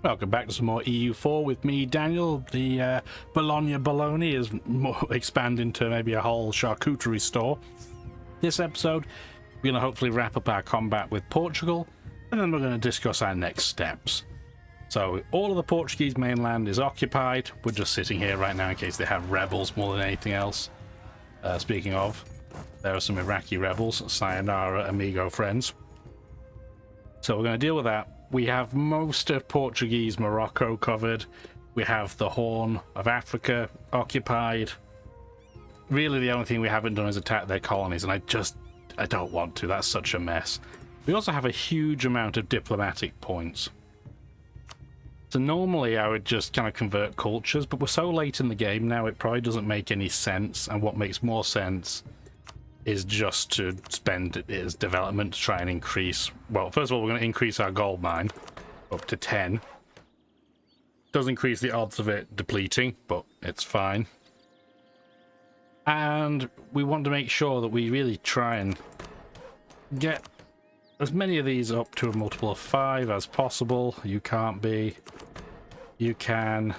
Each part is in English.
Welcome back to some more EU4 with me, Daniel. The Bologna Baloney is expanding to maybe a whole charcuterie store. This episode, we're going to hopefully wrap up our combat with Portugal, and then we're going to discuss our next steps. So, all of the Portuguese mainland is occupied. We're just sitting here right now in case they have rebels more than anything else. Speaking of, there are some Iraqi rebels. Sayonara, amigo friends. So we're going to deal with that. We have most of Portuguese Morocco covered. We have the Horn of Africa occupied. Really, the only thing we haven't done is attack their colonies, and I don't want to. That's such a mess. We also have a huge amount of diplomatic points. So normally I would just kind of convert cultures, but we're so late in the game now, it probably doesn't make any sense, and what makes more sense is just to spend it as development to try and increase... Well, first of all, we're going to increase our gold mine up to 10. Does increase the odds of it depleting, but it's fine. And we want to make sure that we really try and get as many of these up to a multiple of 5 as possible. You can't be. You can.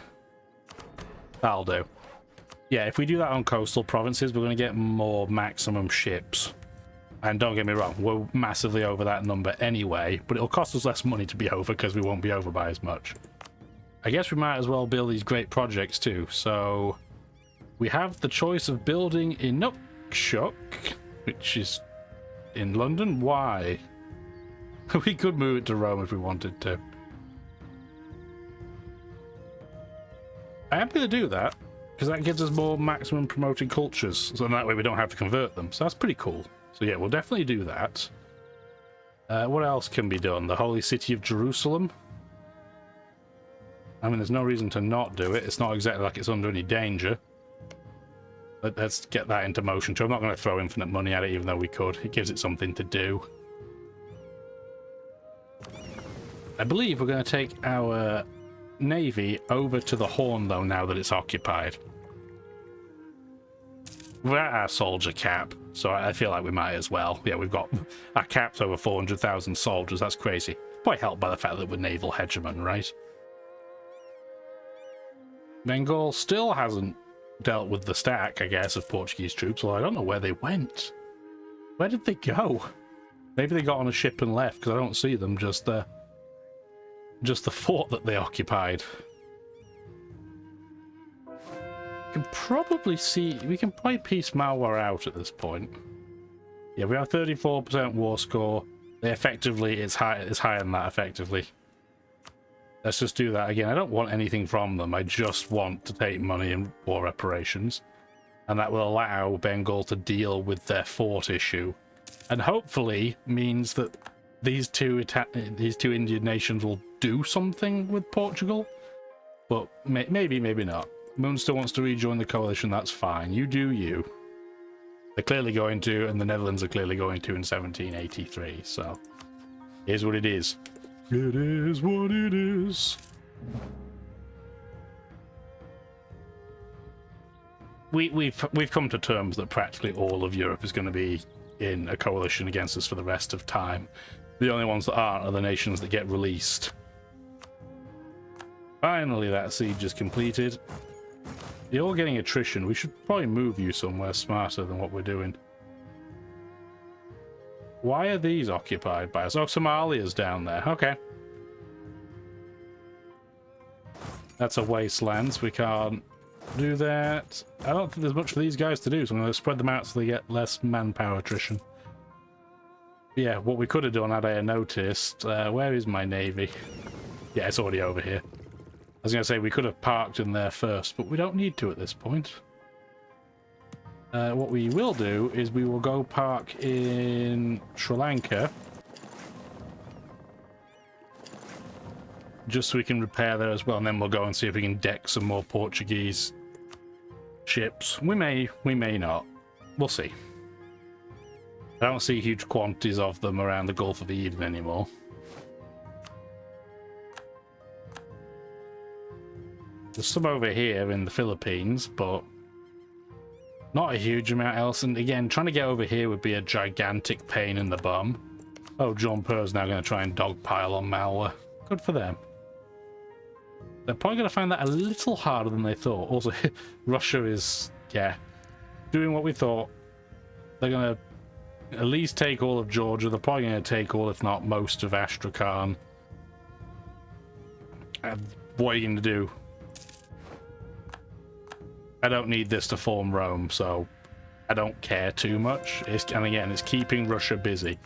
That'll do. Yeah, if we do that on coastal provinces, we're going to get more maximum ships. And don't get me wrong, we're massively over that number anyway, but it'll cost us less money to be over because we won't be over by as much. I guess we might as well build these great projects too. So we have the choice of building Inukshuk, which is in London. Why? We could move it to Rome if we wanted to. I am going to do that, because that gives us more maximum promoted cultures, so that way we don't have to convert them. So that's pretty cool. So yeah, we'll definitely do that. What else can be done? The Holy City of Jerusalem. I mean, there's no reason to not do it. It's not exactly like it's under any danger. But let's get that into motion too. I'm not going to throw infinite money at it, even though we could. It gives it something to do. I believe we're going to take our navy over to the Horn, though, now that it's occupied. We're at our soldier cap, so I feel like we might as well. Yeah, we've got our cap's over 400,000 soldiers. That's crazy. Probably helped by the fact that we're naval hegemon, right? Bengal still hasn't dealt with the stack, I guess, of Portuguese troops. Well, I don't know where they went. Where did they go? Maybe they got on a ship and left, because I don't see them. Just the fort that they occupied. We can probably piece Malwar out at this point. Yeah, we have 34% war score. It's higher than that, effectively. Let's just do that again. I don't want anything from them. I just want to take money in war reparations. And that will allow Bengal to deal with their fort issue. And hopefully means that these two Indian nations will do something with Portugal. But maybe not. Moon still wants to rejoin the coalition. That's fine. You do you. They're clearly going to, and the Netherlands are clearly going to in 1783. So here's what it is. It is what it is. We've come to terms that practically all of Europe is going to be in a coalition against us for the rest of time. The only ones that aren't are the nations that get released. Finally, that siege is completed. You're all getting attrition. We should probably move you somewhere smarter than what we're doing. Why are these occupied by us? Oh, Somalia's down there. Okay. That's a wasteland, so we can't do that. I don't think there's much for these guys to do, so I'm going to spread them out so they get less manpower attrition. Yeah, what we could have done had I noticed... where is my navy? Yeah, it's already over here. I was going to say we could have parked in there first, but we don't need to at this point. What we will do is we will go park in Sri Lanka. Just so we can repair there as well, and then we'll go and see if we can deck some more Portuguese ships. We may not. We'll see. I don't see huge quantities of them around the Gulf of Eden anymore. There's some over here in the Philippines, but not a huge amount else. And again, trying to get over here would be a gigantic pain in the bum. Oh, John Purr's now going to try and dogpile on Malwar. Good for them. They're probably going to find that a little harder than they thought. Also, Russia is, yeah, doing what we thought. They're going to at least take all of Georgia. They're probably going to take all, if not most, of Astrakhan. What are you going to do? I don't need this to form Rome, so I don't care too much. And again, it's keeping Russia busy.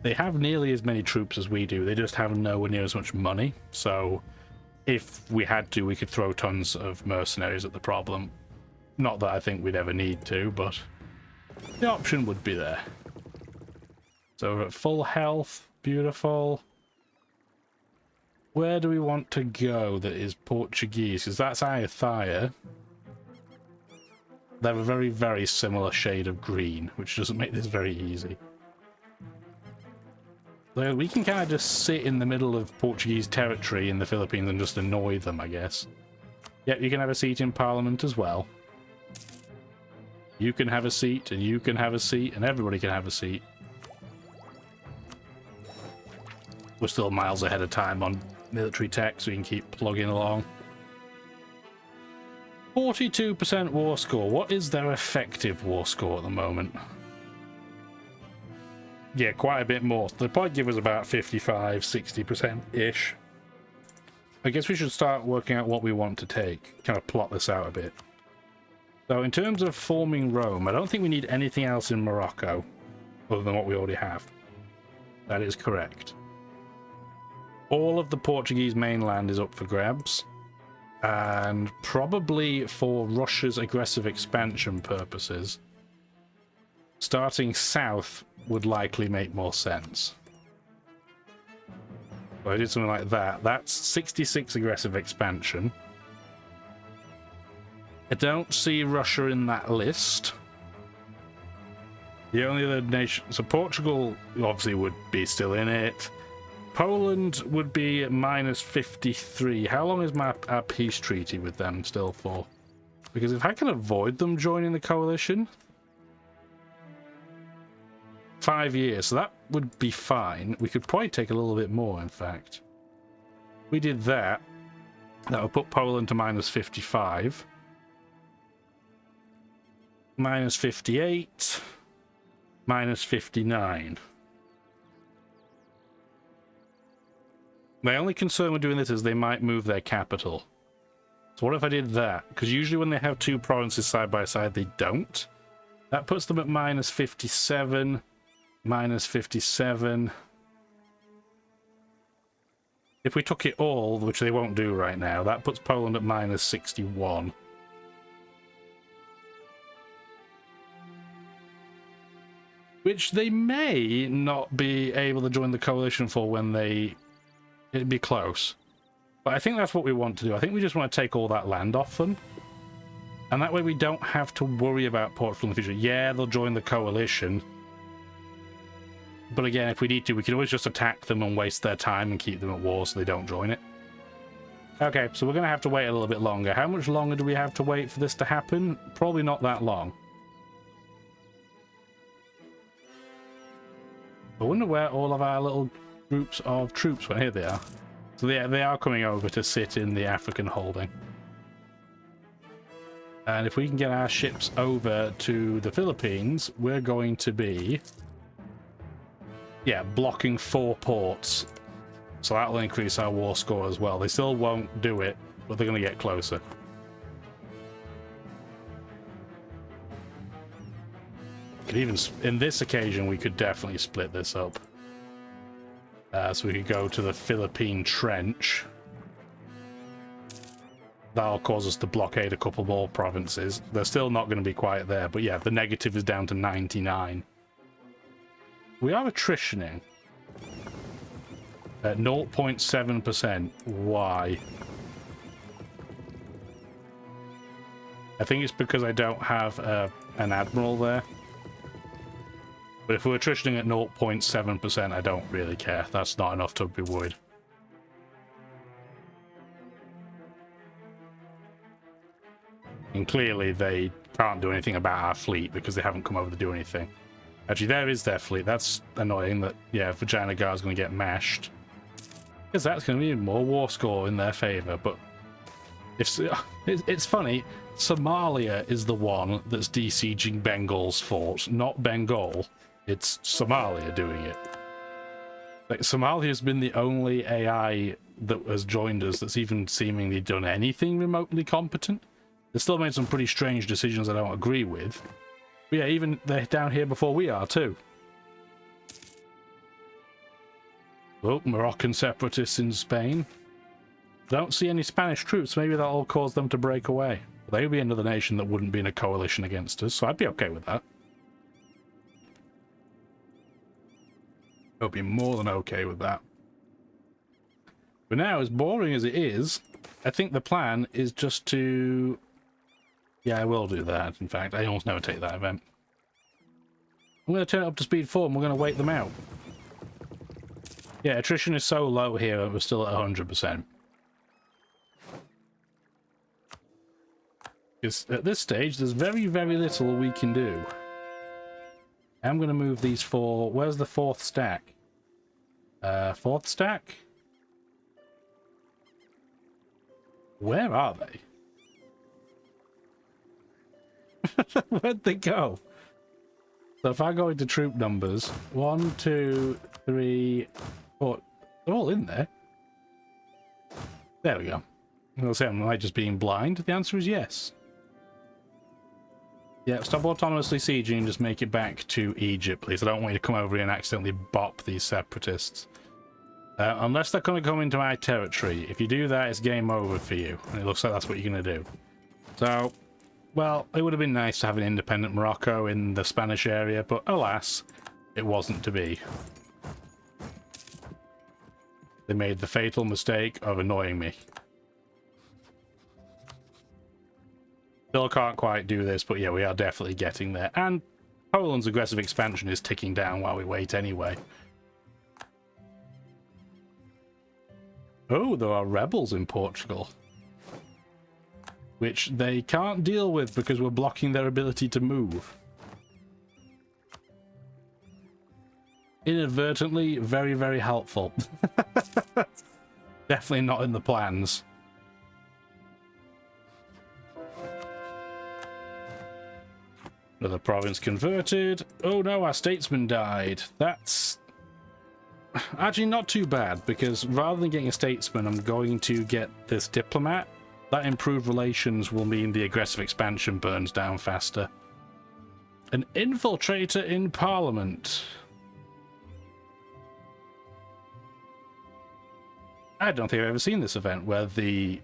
They have nearly as many troops as we do. They just have nowhere near as much money. So if we had to, we could throw tons of mercenaries at the problem. Not that I think we'd ever need to, but the option would be there. So we're at full health. Beautiful. Where do we want to go that is Portuguese? Because that's Ayutthaya. They have a very, very similar shade of green, which doesn't make this very easy. So we can kind of just sit in the middle of Portuguese territory in the Philippines and just annoy them, I guess. Yep, you can have a seat in Parliament as well. You can have a seat, and you can have a seat, and everybody can have a seat. We're still miles ahead of time on military tech, so we can keep plugging along. 42% war score. What is their effective war score at the moment? Yeah, quite a bit more. They'll probably give us about 55, 60%-ish. I guess we should start working out what we want to take. Kind of plot this out a bit. So in terms of forming Rome, I don't think we need anything else in Morocco other than what we already have. That is correct. All of the Portuguese mainland is up for grabs. And probably for Russia's aggressive expansion purposes, starting south would likely make more sense. So I did something like that. That's 66 aggressive expansion. I don't see Russia in that list. The only other nation... So Portugal obviously would be still in it. Poland would be at -53. How long is our peace treaty with them still for? Because if I can avoid them joining the coalition... 5 years, so that would be fine. We could probably take a little bit more, in fact. We did that. That would put Poland to -55. -58. -59. My only concern with doing this is they might move their capital. So what if I did that? Because usually when they have two provinces side by side, they don't. That puts them at -57, -57. If we took it all, which they won't do right now, that puts Poland at -61. Which they may not be able to join the coalition for when they... It'd be close. But I think that's what we want to do. I think we just want to take all that land off them. And that way we don't have to worry about Portugal in the future. Yeah, they'll join the coalition. But again, if we need to, we can always just attack them and waste their time and keep them at war so they don't join it. Okay, so we're going to have to wait a little bit longer. How much longer do we have to wait for this to happen? Probably not that long. I wonder where all of our little groups of troops went. Here they are. So they are coming over to sit in the African holding. And if we can get our ships over to the Philippines, we're going to be... Yeah, blocking 4 ports. So that'll increase our war score as well. They still won't do it, but they're going to get closer. Could even, in this occasion, we could definitely split this up. So we could go to the Philippine Trench. That'll cause us to blockade a couple more provinces. They're still not going to be quite there, but yeah, the negative is down to 99. We are attritioning at 0.7%. Why? I think it's because I don't have an admiral there. But if we're attritioning at 0.7%, I don't really care. That's not enough to be worried. And clearly they can't do anything about our fleet because they haven't come over to do anything. Actually, there is their fleet. That's annoying that, yeah, Vijayanagar is going to get mashed. Because that's going to be more war score in their favour. But It's funny, Somalia is the one that's besieging Bengal's fort, not Bengal. It's Somalia doing it. Like, Somalia's been the only AI that has joined us that's even seemingly done anything remotely competent. They've still made some pretty strange decisions I don't agree with. But yeah, even they're down here before we are too. Oh, Moroccan separatists in Spain. Don't see any Spanish troops. Maybe that'll cause them to break away. They would be another nation that wouldn't be in a coalition against us, so I'd be okay with that. I'd be more than okay with that. But now, as boring as it is, I think the plan is just to... Yeah, I will do that, in fact. I almost never take that event. I'm going to turn it up to speed 4 and we're going to wait them out. Yeah, attrition is so low here and we're still at 100%. Because at this stage, there's very, very little we can do. I'm going to move these 4... Where's the 4th stack? 4th stack? Where are they? Where'd they go? So if I go into troop numbers, 1, 2, 3, 4... They're all in there. There we go. I'll say, am I just being blind? The answer is yes. Yeah, stop autonomously sieging and just make it back to Egypt, please. I don't want you to come over here and accidentally bop these separatists. Unless they're going to come into my territory. If you do that, it's game over for you. And it looks like that's what you're going to do. So, well, it would have been nice to have an independent Morocco in the Spanish area, but alas, it wasn't to be. They made the fatal mistake of annoying me. Still can't quite do this, but yeah, we are definitely getting there. And Poland's aggressive expansion is ticking down while we wait anyway. Oh, there are rebels in Portugal. Which they can't deal with because we're blocking their ability to move. Inadvertently, very, very helpful. Definitely not in the plans. Another province converted. Oh no, our statesman died. That's actually not too bad, because rather than getting a statesman, I'm going to get this diplomat. That improved relations will mean the aggressive expansion burns down faster. An infiltrator in Parliament. I don't think I've ever seen this event where the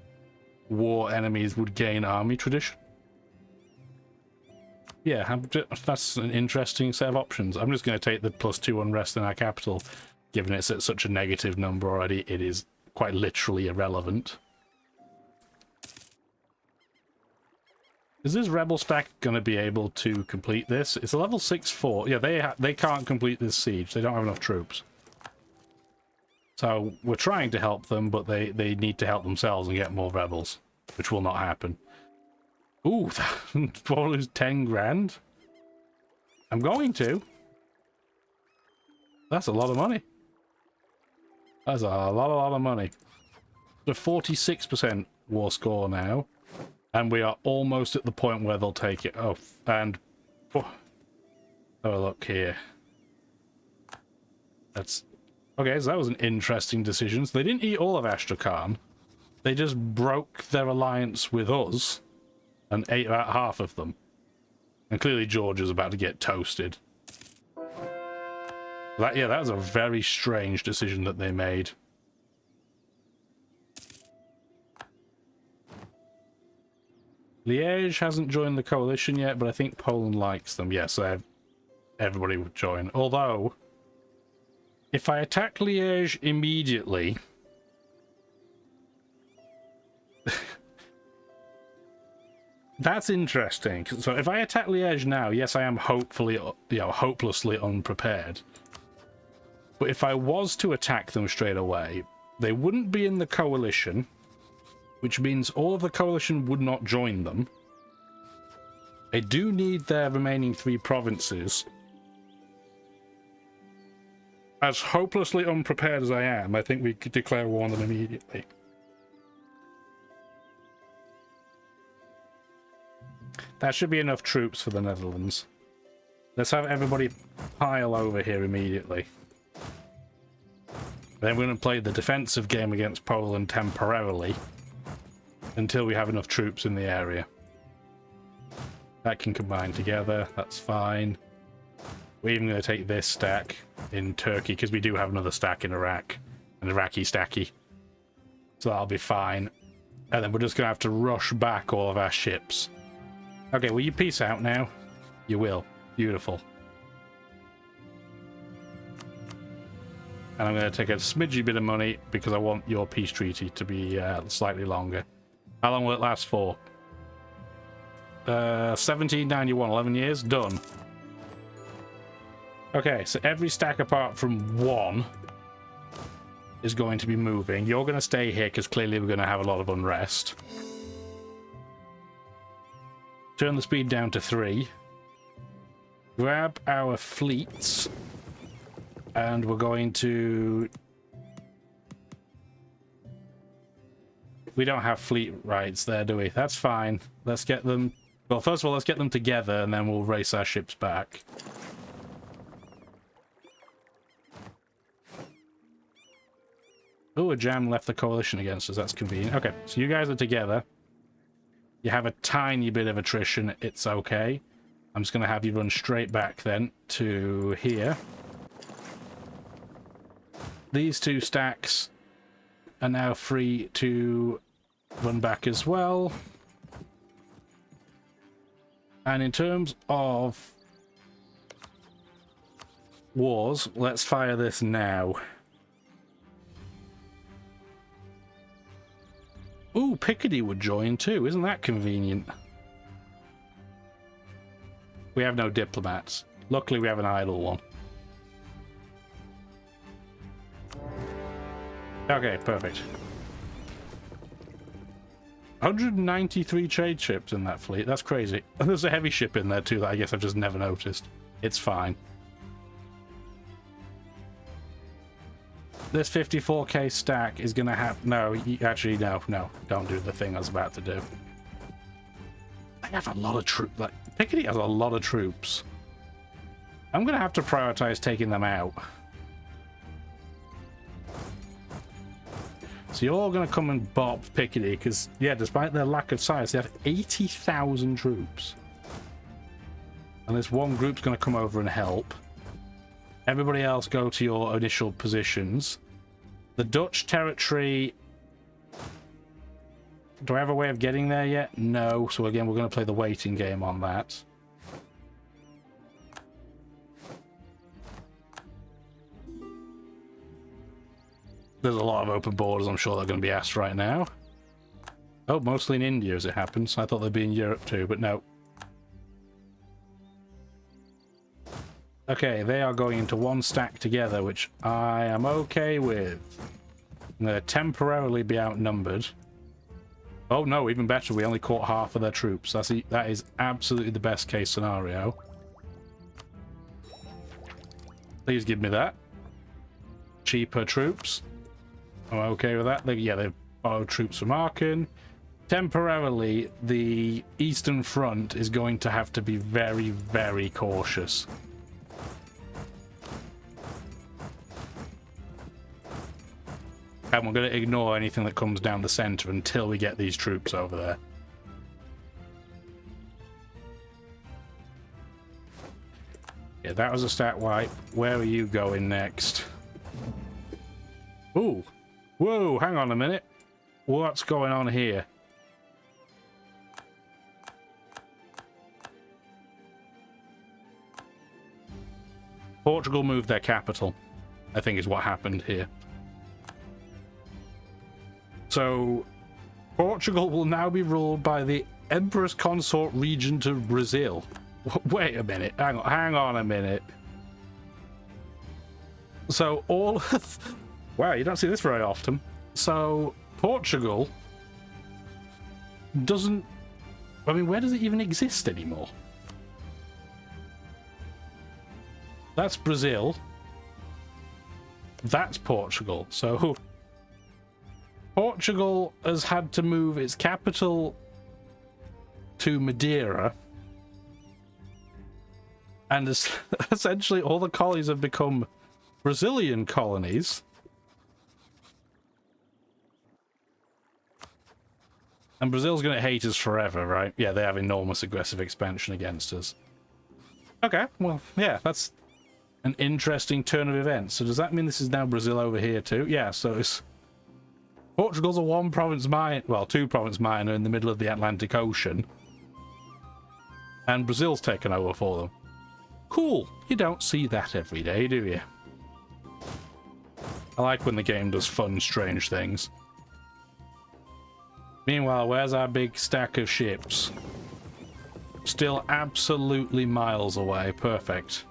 war enemies would gain army tradition. Yeah, that's an interesting set of options. I'm just going to take the +2 unrest in our capital. Given it's at such a negative number already, it is quite literally irrelevant. Is this rebel stack going to be able to complete this? It's a level 6 fort. Yeah, they can't complete this siege. They don't have enough troops. So we're trying to help them, but they need to help themselves and get more rebels, which will not happen. Ooh, we'll lose 10 grand. I'm going to. That's a lot of money. That's a lot of money. The 46% war score now. And we are almost at the point where they'll take it. Oh, and... Oh, have a look here. That's... Okay, so that was an interesting decision. So they didn't eat all of Astrakhan. They just broke their alliance with us. And ate about half of them. And clearly Georgia's about to get toasted. Yeah, that was a very strange decision that they made. Liège hasn't joined the coalition yet, but I think Poland likes them. Yes, everybody would join. Although, if I attack Liège immediately... That's interesting. So if I attack Liège now, yes, I am hopefully, hopelessly unprepared. But if I was to attack them straight away, they wouldn't be in the coalition, which means all of the coalition would not join them. I do need their remaining 3 provinces. As hopelessly unprepared as I am, I think we could declare war on them immediately. That should be enough troops for the Netherlands. Let's have everybody pile over here immediately. Then we're going to play the defensive game against Poland temporarily until we have enough troops in the area. That can combine together, that's fine. We're even going to take this stack in Turkey because we do have another stack in Iraq, an Iraqi stacky. So that'll be fine. And then we're just going to have to rush back all of our ships. Okay, will you peace out now? You will. Beautiful. And I'm going to take a smidgy bit of money because I want your peace treaty to be slightly longer. How long will it last for? 1791, 11 years? Done. Okay, so every stack apart from one is going to be moving. You're going to stay here because clearly we're going to have a lot of unrest. Turn the speed down to 3. Grab our fleets. And we're going to... We don't have fleet rights there, do we? That's fine. Let's get them... Well, first of all, let's get them together, and then we'll race our ships back. Oh, a jam left the coalition against us. That's convenient. Okay, so you guys are together. You have a tiny bit of attrition. It's okay. I'm just going to have you run straight back then to here. These two stacks are now free to run back as well. And in terms of wars, let's fire this now. Ooh, Picardy would join too. Isn't that convenient? We have no diplomats. Luckily, we have an idle one. Okay, perfect. 193 trade ships in that fleet. That's crazy. And there's a heavy ship in there too that I guess I've just never noticed. It's fine. This 54k stack is going to have... No, actually, no. Don't do the thing I was about to do. They have a lot of troops. Like, Picardy has a lot of troops. I'm going to have to prioritize taking them out. So you're all going to come and bop Picardy because, yeah, despite their lack of size, they have 80,000 troops. And this one group's going to come over and help. Everybody else go to your initial positions. The Dutch territory... Do I have a way of getting there yet? No. So again, we're going to play the waiting game on that. There's a lot of open borders I'm sure they're going to be asked right now. Oh, mostly in India as it happens. I thought they'd be in Europe too, but no. Okay, they are going into one stack together, which I am okay with. I'm going to temporarily be outnumbered. Oh no, even better, we only caught half of their troops. That is absolutely the best case scenario. Please give me that. Cheaper troops. I'm okay with that. They've borrowed troops from Aachen. Temporarily, the Eastern Front is going to have to be very, very cautious. And we're going to ignore anything that comes down the center until we get these troops over there. Yeah, that was a stat wipe. Where are you going next? Ooh. Whoa, hang on a minute. What's going on here? Portugal moved their capital, I think is what happened here. So, Portugal will now be ruled by the Empress Consort Regent of Brazil. Wait a minute. Hang on a minute. So, all of... Wow, you don't see this very often. So, Portugal doesn't... I mean, where does it even exist anymore? That's Brazil. That's Portugal. So... Portugal has had to move its capital to Madeira. And essentially all the colonies have become Brazilian colonies. And Brazil's going to hate us forever, right? Yeah, they have enormous aggressive expansion against us. Okay, well, yeah, that's an interesting turn of events. So does that mean this is now Brazil over here too? Yeah, so it's... Portugal's a one province minor, well, two province minor in the middle of the Atlantic Ocean. And Brazil's taken over for them. Cool. You don't see that every day, do you? I like when the game does fun, strange things. Meanwhile, where's our big stack of ships? Still absolutely miles away. Perfect.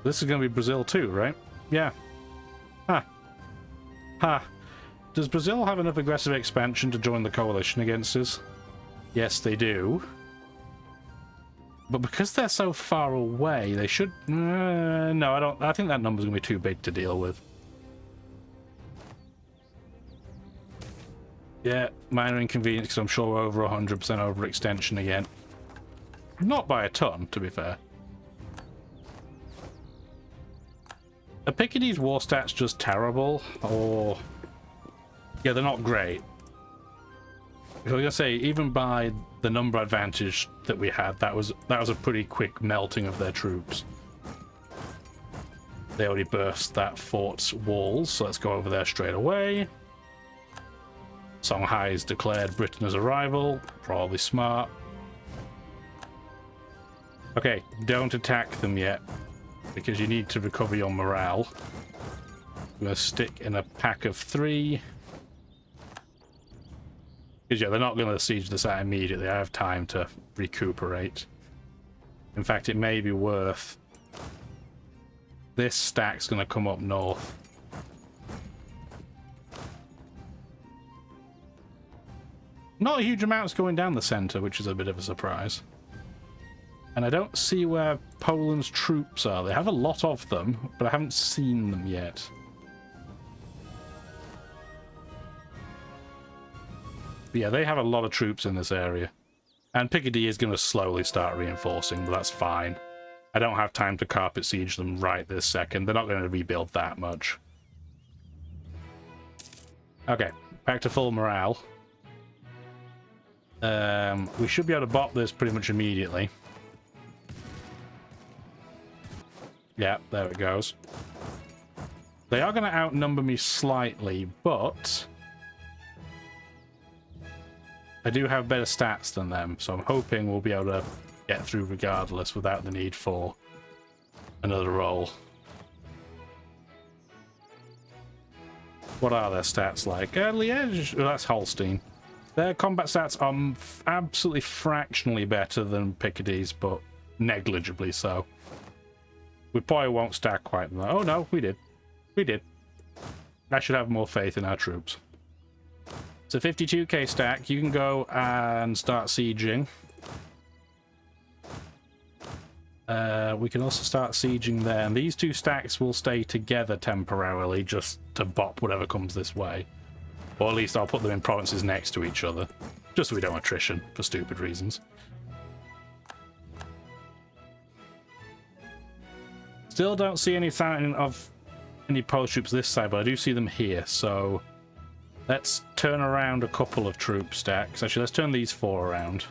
This is going to be Brazil too, right? Yeah. Huh. Huh. Does Brazil have enough aggressive expansion to join the coalition against us? Yes, they do. But because they're so far away, they should... no, I don't... I think that number's going to be too big to deal with. Yeah, minor inconvenience, because I'm sure we're over 100% overextension again. Not by a ton, to be fair. Are Picardie's war stats just terrible? Or... yeah, they're not great. I was going to say, even by the number advantage that we had, that was a pretty quick melting of their troops. They already burst that fort's walls, so let's go over there straight away. Songhai's declared Britain as a rival. Probably smart. Okay, don't attack them yet, because you need to recover your morale. I'm going to stick in a pack of 3. Because, yeah, they're not going to siege this out immediately. I have time to recuperate. In fact, it may be worth... this stack's going to come up north. Not a huge amount's going down the center, which is a bit of a surprise. And I don't see where Poland's troops are. They have a lot of them, but I haven't seen them yet. But yeah, they have a lot of troops in this area. And Picardy is going to slowly start reinforcing, but that's fine. I don't have time to carpet siege them right this second. They're not going to rebuild that much. Okay, back to full morale. We should be able to bot this pretty much immediately. Yeah, there it goes. They are going to outnumber me slightly, but I do have better stats than them, so I'm hoping we'll be able to get through regardless without the need for another roll. What are their stats like? Liège, oh, that's Holstein. Their combat stats are absolutely fractionally better than Picardy's, but negligibly so. We probably won't stack quite that. Oh no, we did. We did. I should have more faith in our troops. It's a 52k stack. You can go and start sieging. We can also start sieging there. And these two stacks will stay together temporarily just to bop whatever comes this way. Or at least I'll put them in provinces next to each other. Just so we don't attrition for stupid reasons. Still don't see any sign of any Polish troops this side, but I do see them here, so let's turn around a couple of troop stacks. Actually, let's turn these 4 around.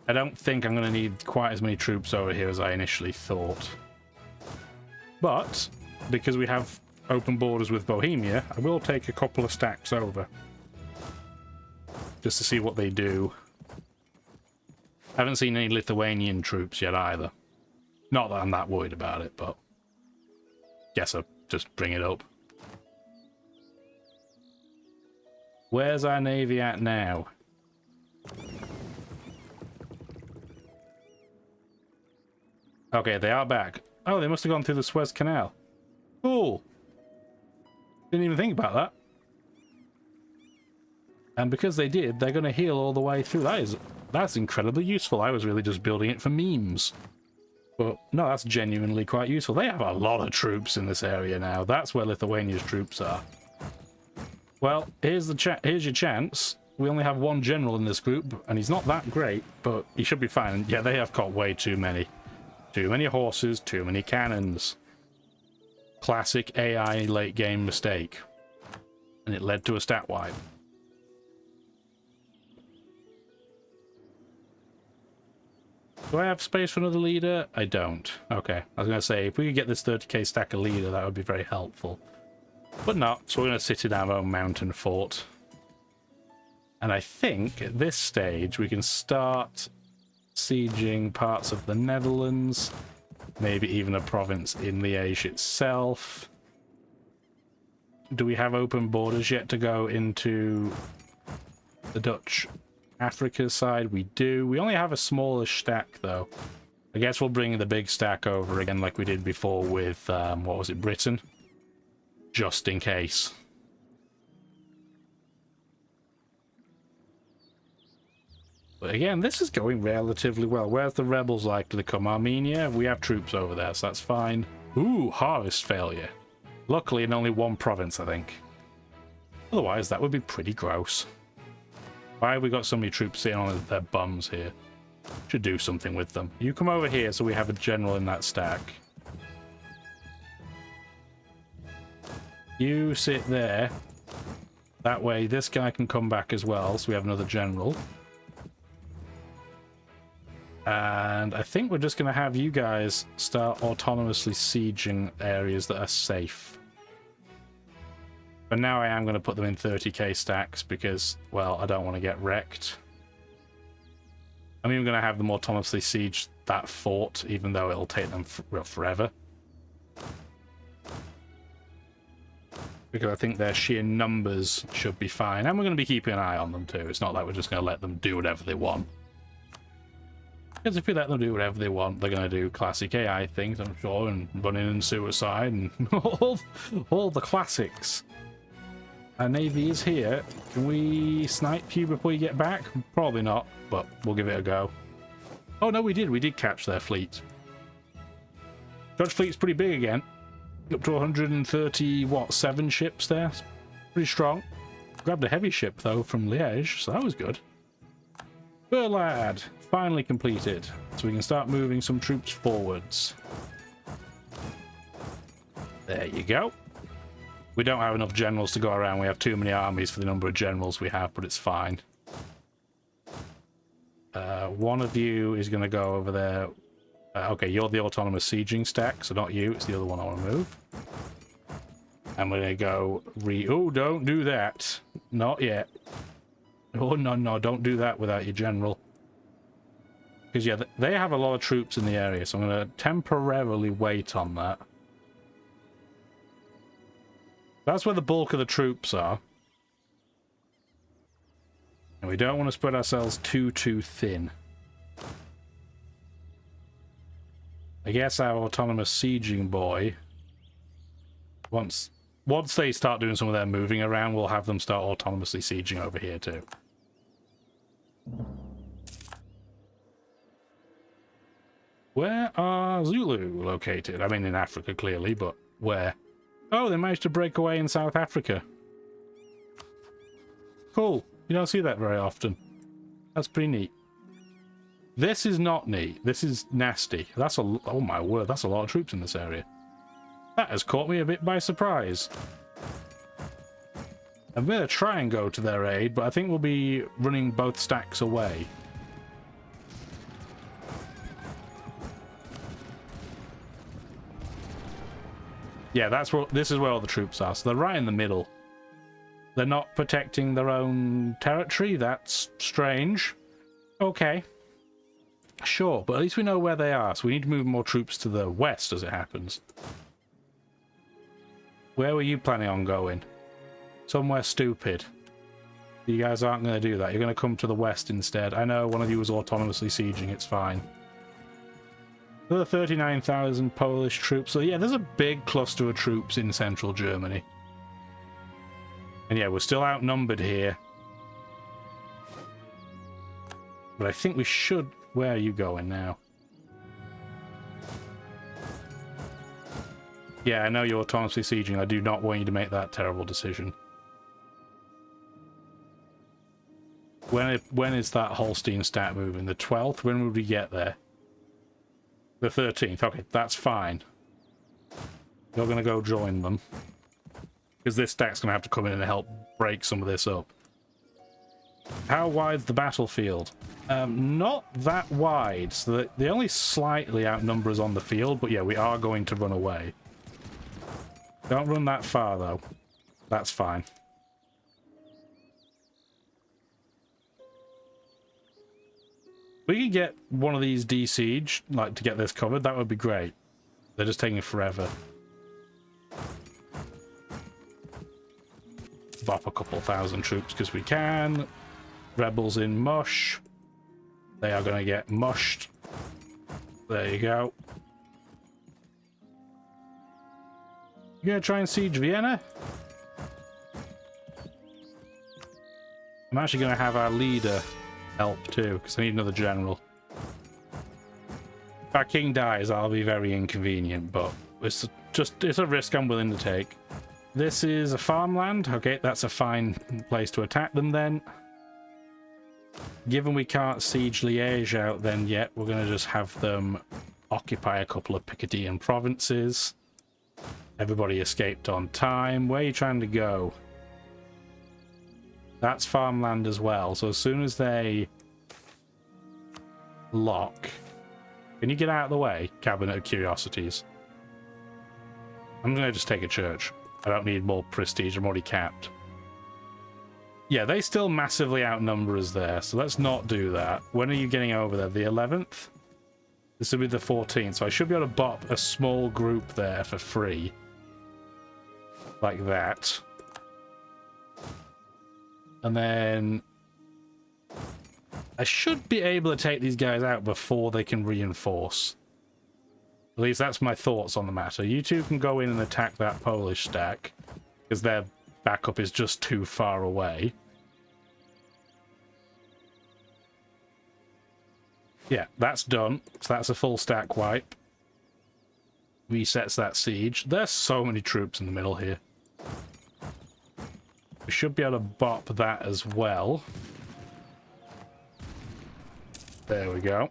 I don't think I'm going to need quite as many troops over here as I initially thought. But because we have open borders with Bohemia, I will take a couple of stacks over. Just to see what they do. I haven't seen any Lithuanian troops yet either. Not that I'm that worried about it, but guess I'll just bring it up. Where's our navy at now? Okay, they are back. Oh, they must have gone through the Suez Canal. Cool. Didn't even think about that. And because they did, they're going to heal all the way through. That's incredibly useful. I was really just building it for memes. But no, that's genuinely quite useful. They have a lot of troops in this area now. That's where Lithuania's troops are. Well, here's your chance. We only have one general in this group, and he's not that great, but he should be fine. Yeah, they have got way too many. Too many horses, too many cannons. Classic AI late game mistake. And it led to a stat wipe. Do I have space for another leader? I don't. Okay, I was going to say, if we could get this 30k stack a leader, that would be very helpful. But not, so we're going to sit in our own mountain fort. And I think at this stage we can start sieging parts of the Netherlands, maybe even a province in Liège itself. Do we have open borders yet to go into the Dutch Africa side? We do. We only have a smallish stack though. I guess we'll bring the big stack over again like we did before with, what was it, Britain? Just in case. But again, this is going relatively well. Where's the rebels likely to come? Armenia? We have troops over there, so that's fine. Ooh, harvest failure. Luckily in only one province, I think. Otherwise, that would be pretty gross. Why have we got so many troops sitting on their bums here? Should do something with them. You come over here so we have a general in that stack. You sit there. That way this guy can come back as well, so we have another general. And I think we're just going to have you guys start autonomously sieging areas that are safe. But now I am going to put them in 30k stacks because, well, I don't want to get wrecked. I'm even going to have them autonomously siege that fort, even though it'll take them forever. Because I think their sheer numbers should be fine. And we're going to be keeping an eye on them too. It's not like we're just going to let them do whatever they want. Because if we let them do whatever they want, they're going to do classic AI things, I'm sure, and run in and suicide, and all the classics. Our navy is here. Can we snipe you before you get back? Probably not, but we'll give it a go. Oh no, we did catch their fleet. Dutch fleet's pretty big again. Up to 130, what, 7 ships there? It's pretty strong. Grabbed a heavy ship, though, from Liège, so that was good. Berlad, finally completed. So we can start moving some troops forwards. There you go. We don't have enough generals to go around. We have too many armies for the number of generals we have, but it's fine. One of you is going to go over there. Okay, you're the autonomous sieging stack, so not you. It's the other one I want to move. And we're going to go Oh, don't do that. Not yet. Oh, no, don't do that without your general. Because, yeah, they have a lot of troops in the area, so I'm going to temporarily wait on that. That's where the bulk of the troops are. And we don't want to spread ourselves too thin. I guess our autonomous sieging boy, once they start doing some of their moving around, we'll have them start autonomously sieging over here too. Where are Zulu located? I mean, in Africa, clearly, but where? Oh, they managed to break away in South Africa. Cool. You don't see that very often. That's pretty neat. This is not neat. This is nasty. That's oh my word, that's a lot of troops in this area. That has caught me a bit by surprise. I'm going to try and go to their aid, but I think we'll be running both stacks away. Yeah, this is where all the troops are. So they're right in the middle. They're not protecting their own territory. That's strange. Okay. Sure, but at least we know where they are, so we need to move more troops to the west as it happens. Where were you planning on going? Somewhere stupid. You guys aren't going to do that. You're going to come to the west instead. I know one of you was autonomously sieging, it's fine. There are 39,000 Polish troops, so yeah, there's a big cluster of troops in central Germany. And yeah, we're still outnumbered here. But I think we should... Where are you going now? Yeah, I know you're autonomously sieging. I do not want you to make that terrible decision. When is that Holstein stat moving? The 12th? When would we get there? The 13th. Okay, that's fine. You're going to go join them. Because this stack's going to have to come in and help break some of this up. How wide's the battlefield? Not that wide. So they only slightly outnumber us on the field, but yeah, we are going to run away. Don't run that far, though. That's fine. We could get one of these de-siege, like, to get this covered. That would be great. They're just taking forever. Bop a couple thousand troops because we can. Rebels in mush. They are going to get mushed. There you go. You going to try and siege Vienna? I'm actually going to have our leader help too, because I need another general. If our king dies, I'll be very inconvenient, but it's a risk I'm willing to take. This is a farmland. Okay, that's a fine place to attack them then. Given we can't siege Liège out then yet, we're going to just have them occupy a couple of Picardie provinces. Everybody escaped on time. Where are you trying to go? That's farmland as well, so as soon as they lock... Can you get out of the way, Cabinet of Curiosities? I'm going to just take a church. I don't need more prestige, I'm already capped. Yeah, they still massively outnumber us there, so let's not do that. When are you getting over there? The 11th? This will be the 14th, so I should be able to bop a small group there for free. Like that. And then... I should be able to take these guys out before they can reinforce. At least that's my thoughts on the matter. You two can go in and attack that Polish stack, because their backup is just too far away. Yeah, that's done. So that's a full stack wipe. Resets that siege. There's so many troops in the middle here. We should be able to bop that as well. There we go.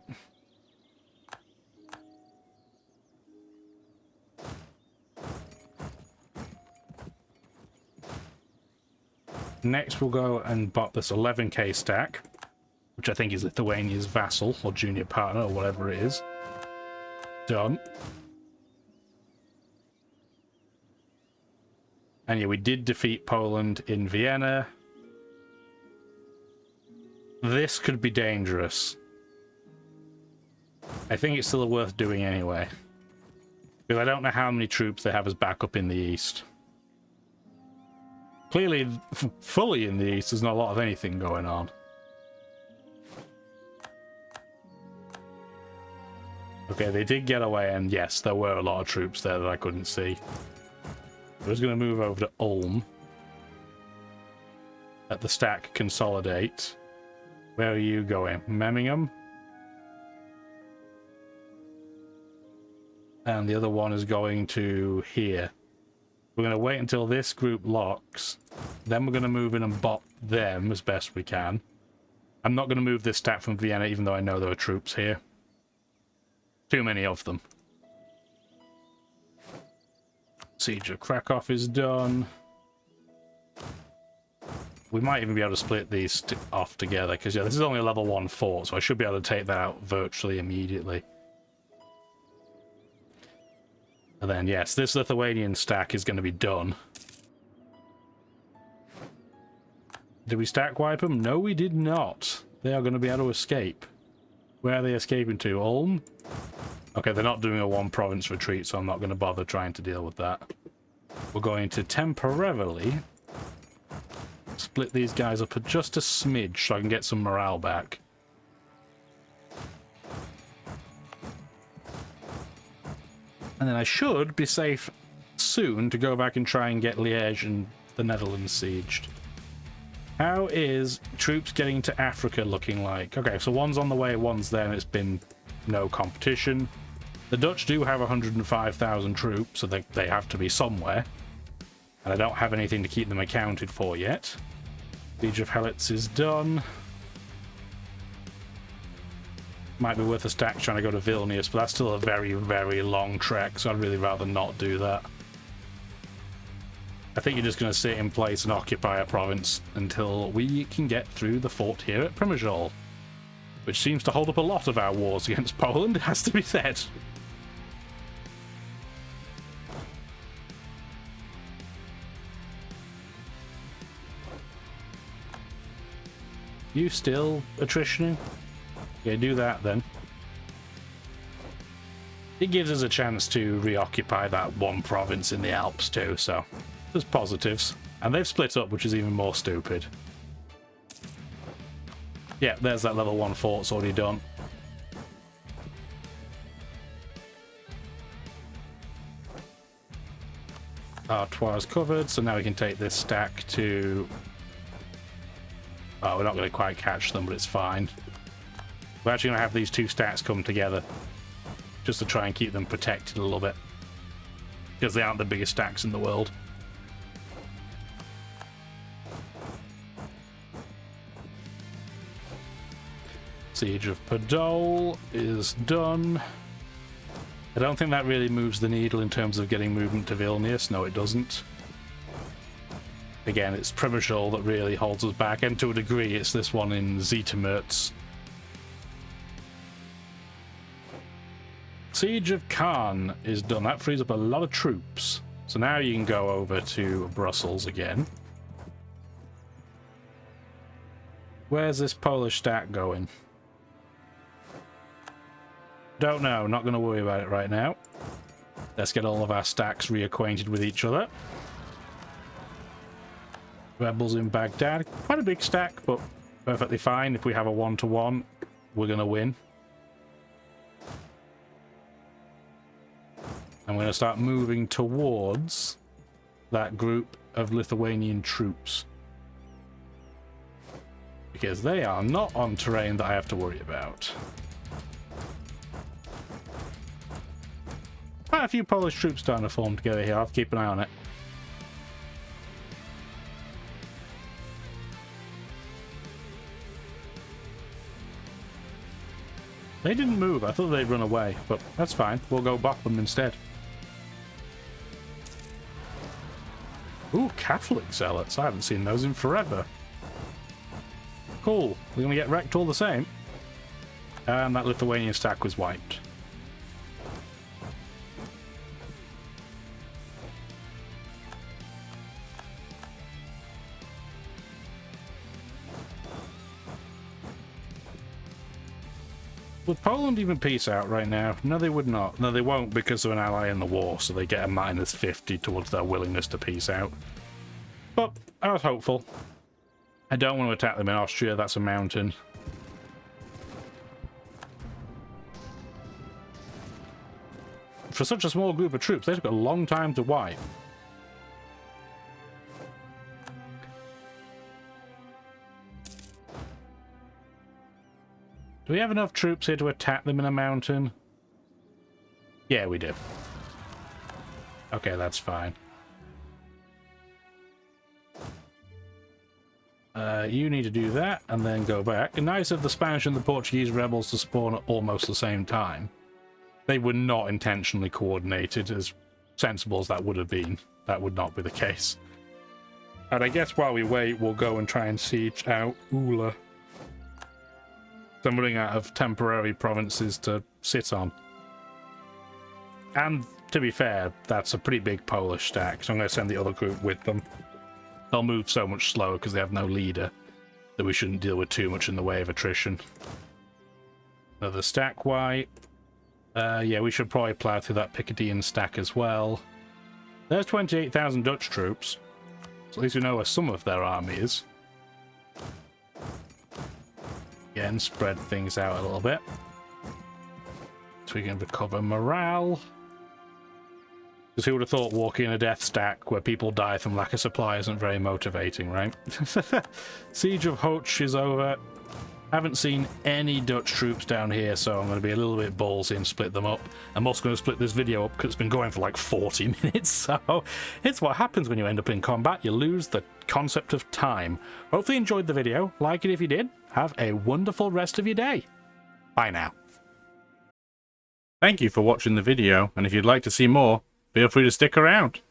Next we'll go and bop this 11k stack, which I think is Lithuania's vassal or junior partner or whatever it is. Done. And yeah, we did defeat Poland in Vienna. This could be dangerous. I think it's still worth doing anyway. Because I don't know how many troops they have as backup in the east. Clearly, fully in the east, there's not a lot of anything going on. Okay, they did get away, and yes, there were a lot of troops there that I couldn't see. I was going to move over to Ulm. Let the stack consolidate. Where are you going? Memmingen? And the other one is going to here. We're going to wait until this group locks. Then we're going to move in and bop them as best we can. I'm not going to move this stack from Vienna, even though I know there are troops here. Too many of them. Siege of Krakow is done. We might even be able to split these off together, because yeah, this is only a level 1 fort, so I should be able to take that out virtually immediately. And then, yes, this Lithuanian stack is going to be done. Did we stack wipe them? No, we did not. They are going to be able to escape. Where are they escaping to? Ulm? Okay, they're not doing a 1-province retreat, so I'm not going to bother trying to deal with that. We're going to temporarily split these guys up just a smidge so I can get some morale back. And then I should be safe soon to go back and try and get Liège and the Netherlands sieged. How is troops getting to Africa looking like? Okay, so one's on the way, one's there, and it's been no competition. The Dutch do have 105,000 troops, so they have to be somewhere. And I don't have anything to keep them accounted for yet. Siege of Helitz is done. Might be worth a stack trying to go to Vilnius, but that's still a very, very long trek, so I'd really rather not do that. I think you're just going to sit in place and occupy a province until we can get through the fort here at Przemysl, which seems to hold up a lot of our wars against Poland, it has to be said. You still attritioning? Okay, do that then. It gives us a chance to reoccupy that one province in the Alps too, so there's positives. And they've split up, which is even more stupid. Yeah, there's that level 1 fort's already done. Artois covered, so now we can take this stack to... Oh, we're not going to quite catch them, but it's fine. We're actually going to have these two stacks come together just to try and keep them protected a little bit, because they aren't the biggest stacks in the world. Siege of Podol is done. I don't think that really moves the needle in terms of getting movement to Vilnius. No, it doesn't. Again, it's Przemysl that really holds us back, and to a degree it's this one in Zitomierz. Siege of Caen is done. That frees up a lot of troops. So now you can go over to Brussels again. Where's this Polish stack going? Don't know. Not going to worry about it right now. Let's get all of our stacks reacquainted with each other. Rebels in Baghdad. Quite a big stack, but perfectly fine. If we have a 1-to-1, we're going to win. I'm going to start moving towards that group of Lithuanian troops, because they are not on terrain that I have to worry about. Quite a few Polish troops starting to form together here. I'll have to keep an eye on it. They didn't move. I thought they'd run away, but that's fine. We'll go bop them instead. Ooh, Catholic zealots. I haven't seen those in forever. Cool. We're going to get wrecked all the same. And that Lithuanian stack was wiped. Would Poland even peace out right now? No, they would not. No, they won't, because they're an ally in the war, so they get a -50 towards their willingness to peace out. But I was hopeful. I don't want to attack them in Austria. That's a mountain. For such a small group of troops, they took a long time to wipe. Do we have enough troops here to attack them in a mountain? Yeah, we do. Okay, that's fine. You need to do that and then go back. And nice of the Spanish and the Portuguese rebels to spawn at almost the same time. They were not intentionally coordinated, as sensible as that would have been. That would not be the case. And I guess while we wait, we'll go and try and siege out Ula. I'm running out of temporary provinces to sit on. And to be fair, that's a pretty big Polish stack, so I'm going to send the other group with them. They'll move so much slower because they have no leader that we shouldn't deal with too much in the way of attrition. Another stack wipe. Yeah, we should probably plough through that Picardian stack as well. There's 28,000 Dutch troops, so at least we know where some of their army is. Again, spread things out a little bit so we can recover morale. Because who would have thought walking in a death stack where people die from lack of supply isn't very motivating, right? Siege of Hoch is over. Haven't seen any Dutch troops down here, so I'm going to be a little bit ballsy and split them up. I'm also going to split this video up because it's been going for like 40 minutes, so it's what happens when you end up in combat. You lose the concept of time. Hopefully you enjoyed the video. Like it if you did. Have a wonderful rest of your day. Bye now. Thank you for watching the video, and if you'd like to see more, feel free to stick around.